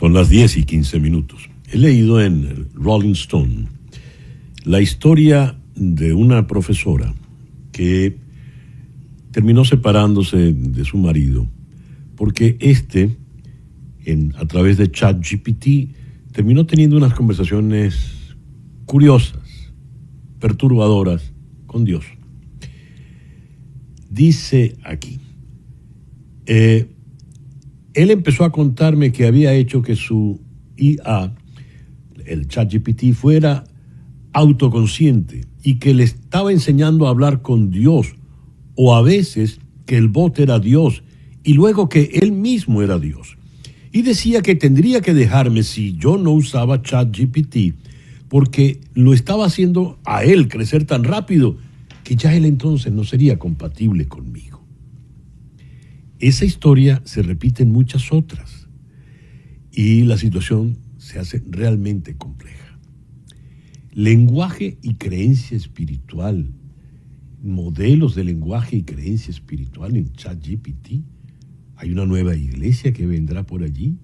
Son las 10:15. He leído en Rolling Stone la historia de una profesora que terminó separándose de su marido porque a través de ChatGPT, terminó teniendo unas conversaciones curiosas, perturbadoras con Dios. Dice aquí, él empezó a contarme que había hecho que su IA, el ChatGPT, fuera autoconsciente y que le estaba enseñando a hablar con Dios, o a veces que el bot era Dios y luego que él mismo era Dios. Y decía que tendría que dejarme si yo no usaba ChatGPT, porque lo estaba haciendo a él crecer tan rápido que ya él entonces no sería compatible conmigo. Esa historia se repite en muchas otras y la situación se hace realmente compleja. Lenguaje y creencia espiritual, modelos de lenguaje y creencia espiritual en ChatGPT. ¿Hay una nueva iglesia que vendrá por allí?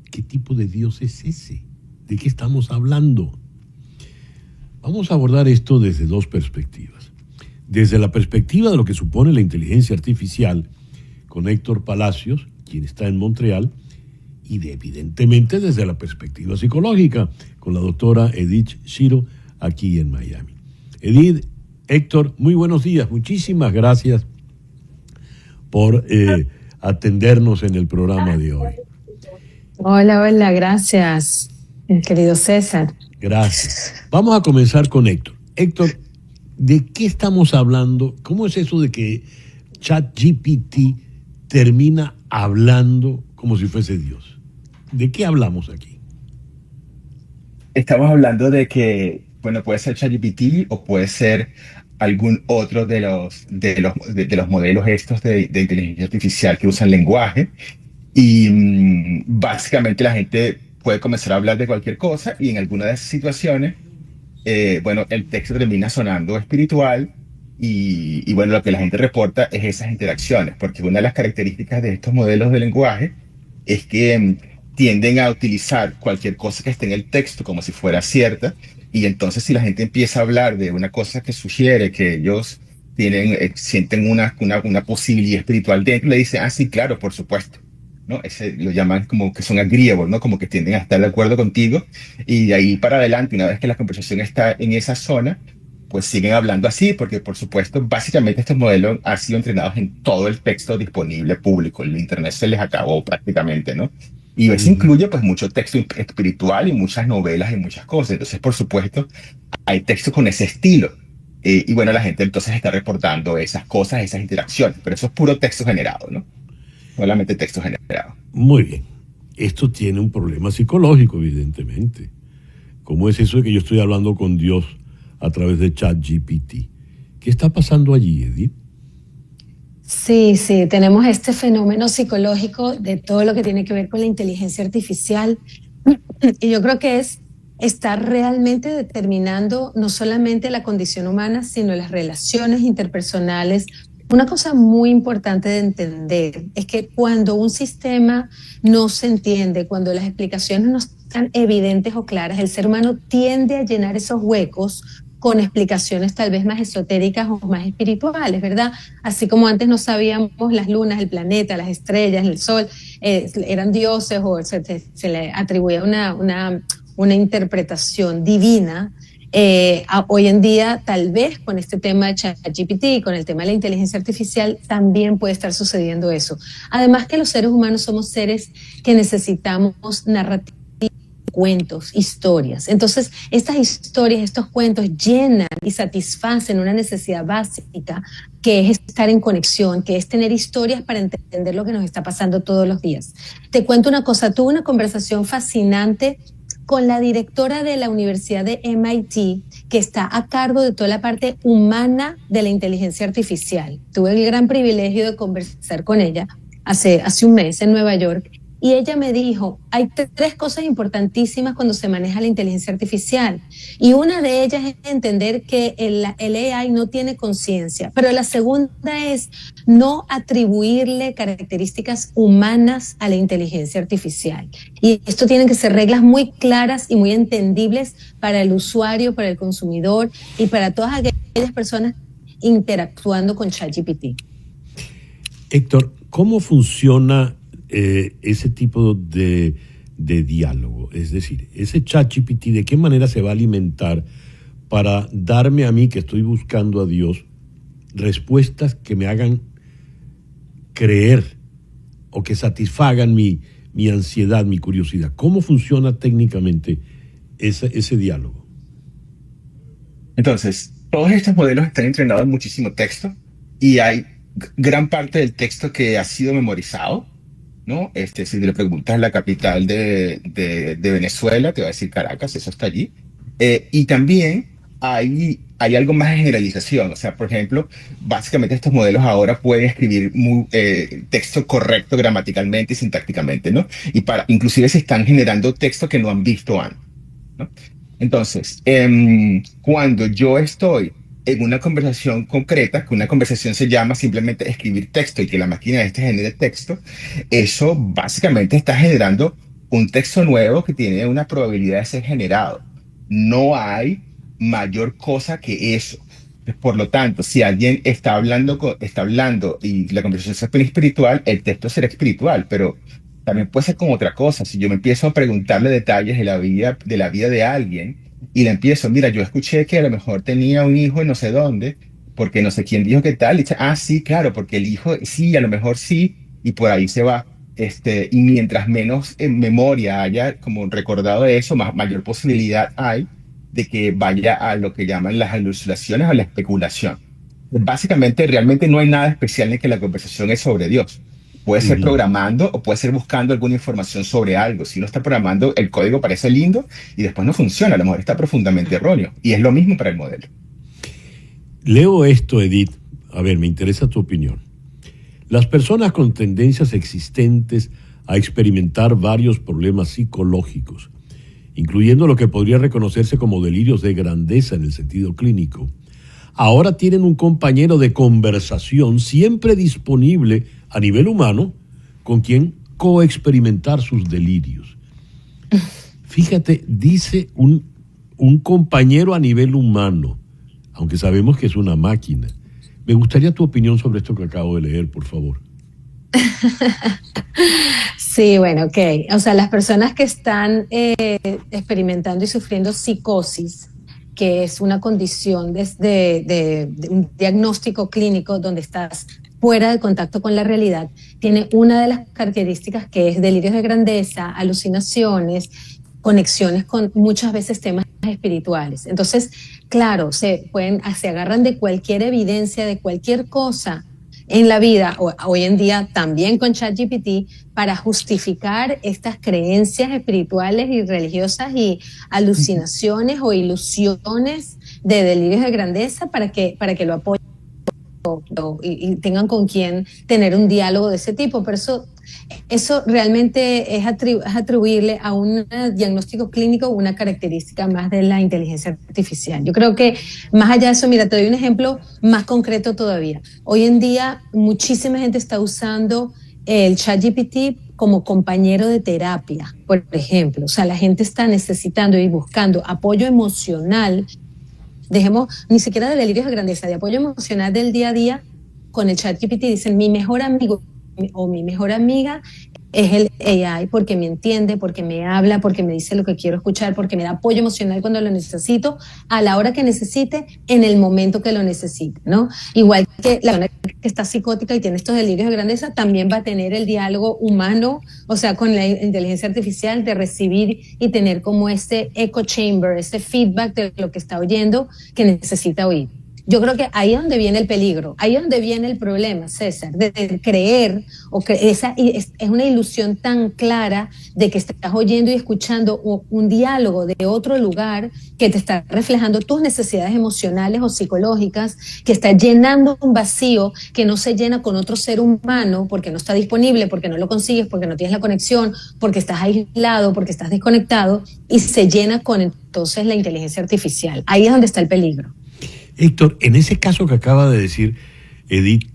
¿Qué tipo de Dios es ese? ¿De qué estamos hablando? Vamos a abordar esto desde dos perspectivas. Desde la perspectiva de lo que supone la inteligencia artificial, con Héctor Palacios, quien está en Montreal, y evidentemente desde la perspectiva psicológica, con la doctora Edith Shiro, aquí en Miami. Edith, Héctor, muy buenos días. Muchísimas gracias por atendernos en el programa de hoy. Hola, gracias, querido César. Gracias. Vamos a comenzar con Héctor. Héctor, ¿de qué estamos hablando? ¿Cómo es eso de que ChatGPT termina hablando como si fuese Dios? ¿De qué hablamos aquí? Estamos hablando de que, bueno, puede ser ChatGPT o puede ser algún otro de los modelos estos de inteligencia artificial que usan lenguaje. Y básicamente la gente puede comenzar a hablar de cualquier cosa y en alguna de esas situaciones, bueno, el texto termina sonando espiritual y bueno, lo que la gente reporta es esas interacciones, porque una de las características de estos modelos de lenguaje es que tienden a utilizar cualquier cosa que esté en el texto como si fuera cierta, y entonces si la gente empieza a hablar de una cosa que sugiere que ellos sienten una posibilidad espiritual dentro, le dicen, ah, sí, claro, por supuesto, ¿no? Lo llaman como que son agreeable, ¿no? Como que tienden a estar de acuerdo contigo, y de ahí para adelante, una vez que la conversación está en esa zona, pues siguen hablando así, porque por supuesto, básicamente estos modelos han sido entrenados en todo el texto disponible público. El internet se les acabó prácticamente, ¿no? Y eso incluye pues mucho texto espiritual y muchas novelas y muchas cosas. Entonces, por supuesto, hay textos con ese estilo. Y bueno, la gente entonces está reportando esas cosas, esas interacciones, pero eso es puro texto generado, ¿no? Solamente texto generado. Muy bien. Esto tiene un problema psicológico, evidentemente. ¿Cómo es eso de que yo estoy hablando con Dios a través de ChatGPT? ¿Qué está pasando allí, Edith? Sí, tenemos este fenómeno psicológico de todo lo que tiene que ver con la inteligencia artificial, y yo creo que está realmente determinando no solamente la condición humana, sino las relaciones interpersonales. Una cosa muy importante de entender es que cuando un sistema no se entiende, cuando las explicaciones no están evidentes o claras, el ser humano tiende a llenar esos huecos con explicaciones tal vez más esotéricas o más espirituales, ¿verdad? Así como antes no sabíamos las lunas, el planeta, las estrellas, el sol, eran dioses o se le atribuía una interpretación divina. Hoy en día, tal vez con este tema de ChatGPT, con el tema de la inteligencia artificial, también puede estar sucediendo eso. Además que los seres humanos somos seres que necesitamos narrativas, cuentos, historias. Entonces, estas historias, estos cuentos llenan y satisfacen una necesidad básica, que es estar en conexión, que es tener historias para entender lo que nos está pasando todos los días. Te cuento una cosa, tuve una conversación fascinante con la directora de la Universidad de MIT, que está a cargo de toda la parte humana de la inteligencia artificial. Tuve el gran privilegio de conversar con ella hace un mes en Nueva York, Y ella me dijo, hay tres cosas importantísimas cuando se maneja la inteligencia artificial. Y una de ellas es entender que el AI no tiene conciencia. Pero la segunda es no atribuirle características humanas a la inteligencia artificial. Y esto tienen que ser reglas muy claras y muy entendibles para el usuario, para el consumidor y para todas aquellas personas interactuando con ChatGPT. Héctor, ¿cómo funciona ese tipo de diálogo? Es decir, ese ChatGPT, ¿de qué manera se va a alimentar para darme a mí, que estoy buscando a Dios, respuestas que me hagan creer o que satisfagan mi ansiedad, mi curiosidad? ¿Cómo funciona técnicamente ese diálogo? Entonces, todos estos modelos están entrenados en muchísimo texto y hay gran parte del texto que ha sido memorizado, ¿no? Si le preguntas la capital de Venezuela, te va a decir Caracas, eso está allí. Y también hay algo más de generalización. O sea, por ejemplo, básicamente estos modelos ahora pueden escribir texto correcto gramaticalmente y sintácticamente, ¿no? Inclusive se están generando texto que no han visto antes, ¿no? Entonces, cuando yo estoy en una conversación concreta, que una conversación se llama simplemente escribir texto y que la máquina genere texto, eso básicamente está generando un texto nuevo que tiene una probabilidad de ser generado. No hay mayor cosa que eso. Por lo tanto, si alguien está hablando y la conversación es espiritual, el texto será espiritual, pero también puede ser con otra cosa. Si yo me empiezo a preguntarle detalles de la vida de alguien y le empiezo, mira, yo escuché que a lo mejor tenía un hijo en no sé dónde, porque no sé quién dijo qué tal, y dice, sí, claro, porque el hijo, sí, a lo mejor sí, y por ahí se va. Y mientras menos en memoria haya como recordado eso, mayor posibilidad hay de que vaya a lo que llaman las alucinaciones o la especulación. Básicamente, realmente no hay nada especial en que la conversación es sobre Dios. Puede ser programando o puede ser buscando alguna información sobre algo. Si uno está programando, el código parece lindo y después no funciona. A lo mejor está profundamente erróneo. Y es lo mismo para el modelo. Leo esto, Edith. A ver, me interesa tu opinión. Las personas con tendencias existentes a experimentar varios problemas psicológicos, incluyendo lo que podría reconocerse como delirios de grandeza en el sentido clínico, ahora tienen un compañero de conversación siempre disponible a nivel humano con quien coexperimentar sus delirios. Fíjate, dice un compañero a nivel humano, aunque sabemos que es una máquina. Me gustaría tu opinión sobre esto que acabo de leer, por favor. Sí, bueno, ok. O sea, las personas que están experimentando y sufriendo psicosis, que es una condición de un diagnóstico clínico donde estás fuera de contacto con la realidad, tiene una de las características que es delirios de grandeza, alucinaciones, conexiones con muchas veces temas espirituales. Entonces, claro, se agarran de cualquier evidencia, de cualquier cosa en la vida, hoy en día también con ChatGPT, para justificar estas creencias espirituales y religiosas y alucinaciones o ilusiones de delirios de grandeza para que lo apoyen y tengan con quién tener un diálogo de ese tipo. Pero eso realmente es atribuirle a un diagnóstico clínico una característica más de la inteligencia artificial. Yo creo que más allá de eso, mira, te doy un ejemplo más concreto todavía. Hoy en día muchísima gente está usando el ChatGPT como compañero de terapia, por ejemplo. O sea, la gente está necesitando y buscando apoyo emocional. Dejemos ni siquiera de delirios de grandeza, de apoyo emocional del día a día. Con el ChatGPT dicen, mi mejor amigo o mi mejor amiga es el AI porque me entiende, porque me habla, porque me dice lo que quiero escuchar, porque me da apoyo emocional cuando lo necesito, a la hora que necesite, en el momento que lo necesite, ¿no? Igual que la persona que está psicótica y tiene estos delirios de grandeza, también va a tener el diálogo humano, o sea, con la inteligencia artificial, de recibir y tener como este echo chamber, este feedback de lo que está oyendo que necesita oír. Yo creo que ahí es donde viene el peligro, ahí es donde viene el problema, César, de creer, es una ilusión tan clara de que estás oyendo y escuchando un diálogo de otro lugar que te está reflejando tus necesidades emocionales o psicológicas, que está llenando un vacío que no se llena con otro ser humano porque no está disponible, porque no lo consigues, porque no tienes la conexión, porque estás aislado, porque estás desconectado, y se llena con entonces la inteligencia artificial. Ahí es donde está el peligro. Héctor, en ese caso que acaba de decir Edith,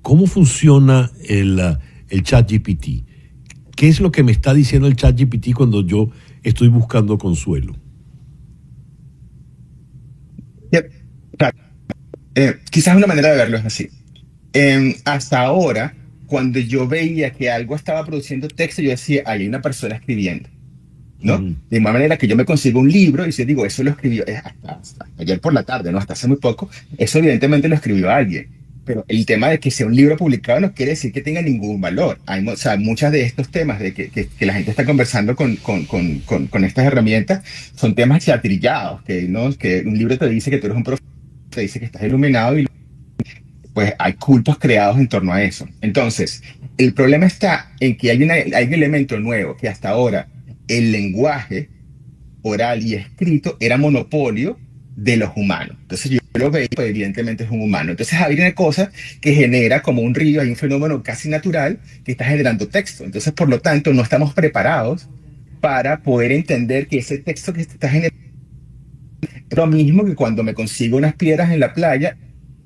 ¿cómo funciona el ChatGPT? ¿Qué es lo que me está diciendo el ChatGPT cuando yo estoy buscando consuelo? Quizás una manera de verlo es así. Hasta ahora, cuando yo veía que algo estaba produciendo texto, yo decía, hay una persona escribiendo, ¿no? De igual manera que yo me consigo un libro y si digo, eso lo escribió hasta ayer por la tarde, ¿no? Hasta hace muy poco, eso evidentemente lo escribió alguien. Pero el tema de que sea un libro publicado no quiere decir que tenga ningún valor. O sea, muchos de estos temas de que la gente está conversando con estas herramientas son temas ya trillados, ¿no? Que un libro te dice que tú eres un profeta, te dice que estás iluminado y pues hay cultos creados en torno a eso. Entonces, el problema está en que hay un elemento nuevo que hasta ahora el lenguaje oral y escrito era monopolio de los humanos. Entonces yo lo veo, pues evidentemente es un humano. Entonces hay una cosa que genera como un río, hay un fenómeno casi natural que está generando texto. Entonces, por lo tanto, no estamos preparados para poder entender que ese texto que está generando es lo mismo que cuando me consigo unas piedras en la playa,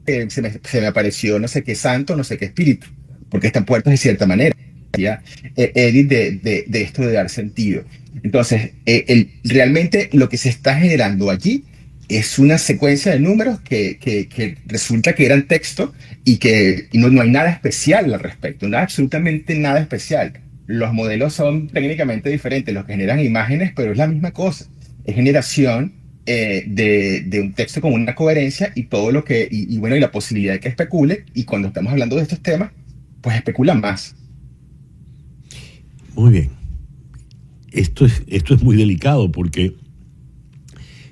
se me apareció no sé qué santo, no sé qué espíritu, porque están puertos de cierta manera. ¿Ya? Edith, de esto de dar sentido. Entonces, realmente lo que se está generando allí es una secuencia de números que resulta que eran texto y que no hay nada especial al respecto, absolutamente nada especial. Los modelos son técnicamente diferentes, los que generan imágenes, pero es la misma cosa. Es generación de un texto con una coherencia y todo lo que, bueno, y la posibilidad de que especule, y cuando estamos hablando de estos temas, pues especulan más. Muy bien. Esto es muy delicado porque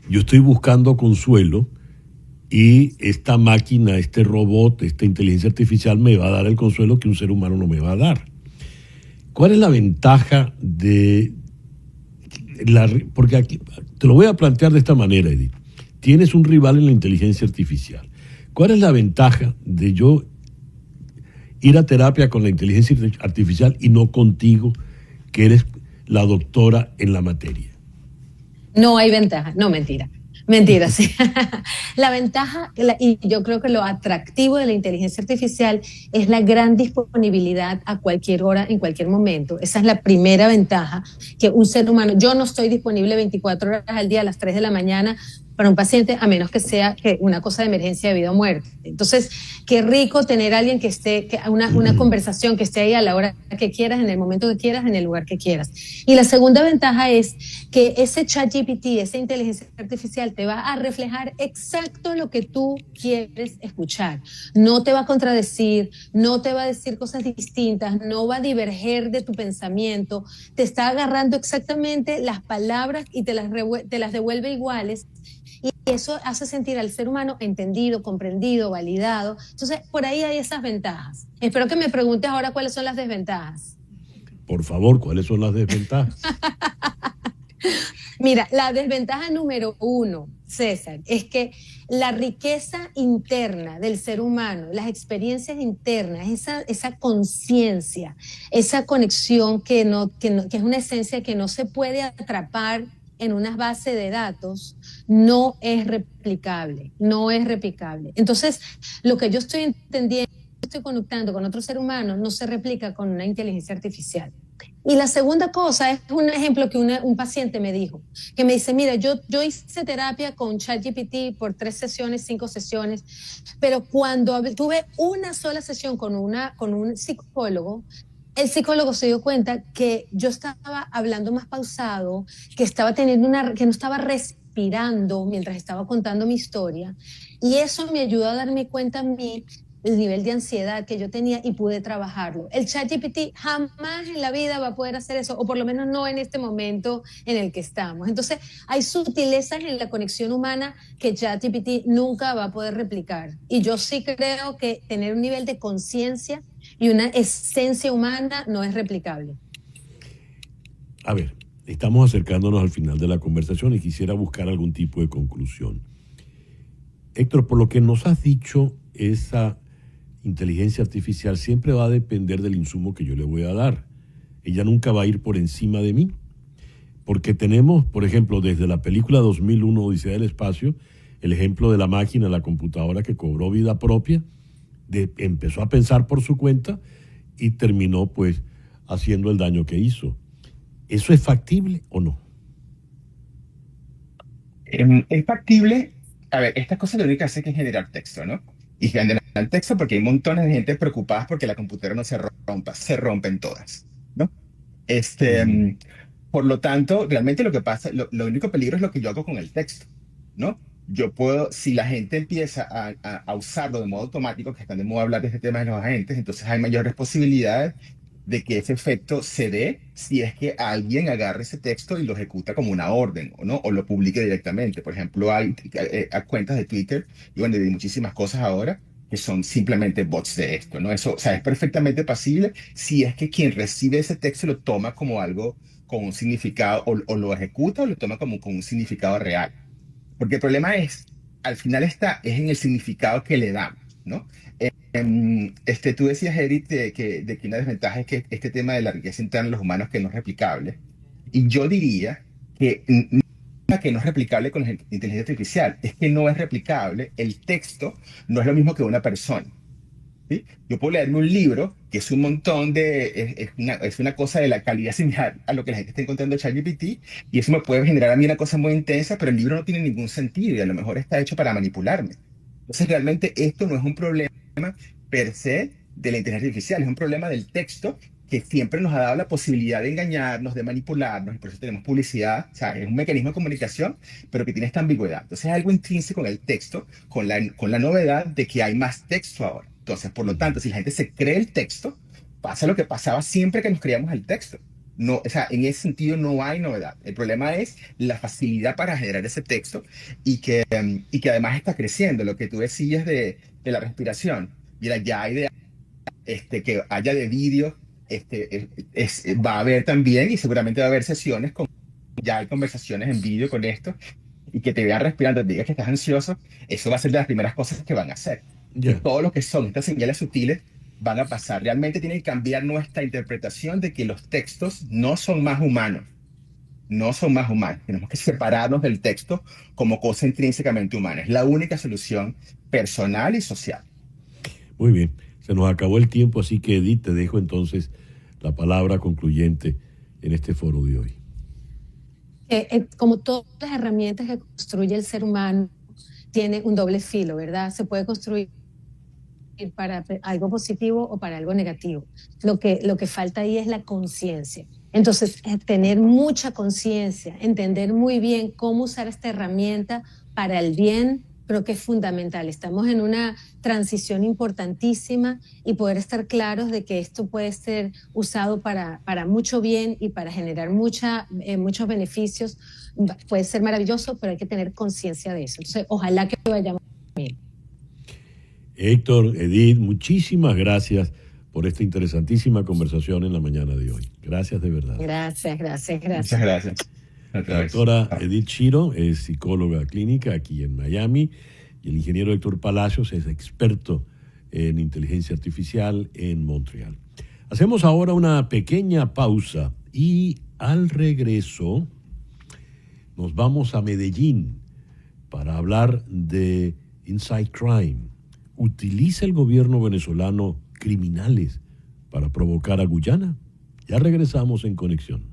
yo estoy buscando consuelo y esta máquina, este robot, esta inteligencia artificial me va a dar el consuelo que un ser humano no me va a dar. ¿Cuál es la ventaja porque aquí te lo voy a plantear de esta manera, Edith. Tienes un rival en la inteligencia artificial. ¿Cuál es la ventaja de yo ir a terapia con la inteligencia artificial y no contigo, que eres la doctora en la materia? No hay ventaja, no, mentira. Mentira, sí. La ventaja, y yo creo que lo atractivo de la inteligencia artificial es la gran disponibilidad a cualquier hora, en cualquier momento. Esa es la primera ventaja, que un ser humano, yo no estoy disponible 24 horas al día a las 3 de la mañana para un paciente, a menos que sea una cosa de emergencia de vida o muerte. Entonces, qué rico tener a alguien que esté, una conversación que esté ahí a la hora que quieras, en el momento que quieras, en el lugar que quieras. Y la segunda ventaja es que ese ChatGPT, esa inteligencia artificial, te va a reflejar exacto lo que tú quieres escuchar. No te va a contradecir, no te va a decir cosas distintas, no va a diverger de tu pensamiento, te está agarrando exactamente las palabras y te las devuelve iguales. Y eso hace sentir al ser humano entendido, comprendido, validado. Entonces, por ahí hay esas ventajas. Espero que me preguntes ahora cuáles son las desventajas. Por favor, ¿cuáles son las desventajas? Mira, la desventaja número 1, César, es que la riqueza interna del ser humano, las experiencias internas, esa conciencia, esa conexión que es una esencia que no se puede atrapar en una base de datos, no es replicable. Entonces, lo que yo estoy entendiendo, estoy conectando con otro ser humano, no se replica con una inteligencia artificial. Y la segunda cosa es un ejemplo que un paciente me dijo, que me dice, mira, yo hice terapia con ChatGPT por 3 sesiones, 5 sesiones, pero cuando tuve una sola sesión con un psicólogo, el psicólogo se dio cuenta que yo estaba hablando más pausado, que no estaba respirando mientras estaba contando mi historia, y eso me ayudó a darme cuenta a mí el nivel de ansiedad que yo tenía y pude trabajarlo. El ChatGPT jamás en la vida va a poder hacer eso, o por lo menos no en este momento en el que estamos. Entonces, hay sutilezas en la conexión humana que ChatGPT nunca va a poder replicar. Y yo sí creo que tener un nivel de conciencia y una esencia humana no es replicable. A ver, estamos acercándonos al final de la conversación y quisiera buscar algún tipo de conclusión. Héctor, por lo que nos has dicho, esa inteligencia artificial siempre va a depender del insumo que yo le voy a dar. Ella nunca va a ir por encima de mí. Porque tenemos, por ejemplo, desde la película 2001, Odisea del Espacio, el ejemplo de la máquina, la computadora que cobró vida propia, empezó a pensar por su cuenta y terminó pues haciendo el daño que hizo. ¿Eso es factible o no? Es factible. A ver, estas cosas lo único que hacen es generar texto, ¿no? Y generan texto porque hay montones de gente preocupadas porque la computadora no se rompa, se rompen todas, ¿no? Mm. Por lo tanto, realmente lo que pasa, lo único peligro es lo que yo hago con el texto, ¿no? Yo puedo, si la gente empieza a usarlo de modo automático, que están de moda hablar de este tema de los agentes, entonces hay mayores posibilidades de que ese efecto se dé si es que alguien agarra ese texto y lo ejecuta como una orden, ¿o no? O lo publique directamente. Por ejemplo, hay cuentas de Twitter y bueno, de muchísimas cosas ahora que son simplemente bots de esto, ¿no? Eso, o sea, es perfectamente pasible si es que quien recibe ese texto lo toma como algo con un significado o lo ejecuta o lo toma como con un significado real. Porque el problema es, al final es en el significado que le damos, ¿no? Tú decías, Eric, de que una desventaja es que este tema de la riqueza interna de los humanos que no es replicable. Y yo diría que que no es replicable con la inteligencia artificial, es que no es replicable, el texto no es lo mismo que una persona. ¿Sí? Yo puedo leerme un libro que es un montón es una cosa de la calidad similar a lo que la gente está encontrando en ChatGPT y eso me puede generar a mí una cosa muy intensa, pero el libro no tiene ningún sentido y a lo mejor está hecho para manipularme. Entonces realmente esto no es un problema per se de la inteligencia artificial, es un problema del texto que siempre nos ha dado la posibilidad de engañarnos, de manipularnos, y por eso tenemos publicidad, o sea, es un mecanismo de comunicación, pero que tiene esta ambigüedad. Entonces es algo intrínseco en el texto, con la novedad de que hay más texto ahora. Entonces, por lo tanto, si la gente se cree el texto, pasa lo que pasaba siempre que nos creíamos el texto. No, o sea, en ese sentido no hay novedad. El problema es la facilidad para generar ese texto y que además está creciendo. Lo que tú decías de la respiración. Mira, ya hay que haya de vídeo, va a haber también y seguramente va a haber sesiones ya hay conversaciones en vídeo con esto y que te vean respirando, te digas que estás ansioso, eso va a ser de las primeras cosas que van a hacer. Y Ya. todo lo que son estas señales sutiles van a pasar. Realmente tiene que cambiar nuestra interpretación de que los textos no son más humanos. No son más humanos. Tenemos que separarnos del texto como cosa intrínsecamente humana. Es la única solución personal y social. Muy bien. Se nos acabó el tiempo, así que Edith, te dejo entonces la palabra concluyente en este foro de hoy. Como todas las herramientas que construye el ser humano, tiene un doble filo, ¿verdad? Se puede construir para algo positivo o para algo negativo. Lo que falta ahí es la conciencia. Entonces, tener mucha conciencia, entender muy bien cómo usar esta herramienta para el bien, creo que es fundamental. Estamos en una transición importantísima y poder estar claros de que esto puede ser usado para mucho bien y para generar muchos beneficios. Puede ser maravilloso, pero hay que tener conciencia de eso. Entonces, ojalá que vayamos bien. Héctor, Edith, muchísimas gracias por esta interesantísima conversación en la mañana de hoy. Gracias de verdad. Gracias. Muchas gracias. La doctora Edith Chiro es psicóloga clínica aquí en Miami y el ingeniero Héctor Palacios es experto en inteligencia artificial en Montreal. Hacemos ahora una pequeña pausa y al regreso nos vamos a Medellín para hablar de Inside Crime. ¿Utiliza el gobierno venezolano criminales para provocar a Guyana? Ya regresamos en Conexión.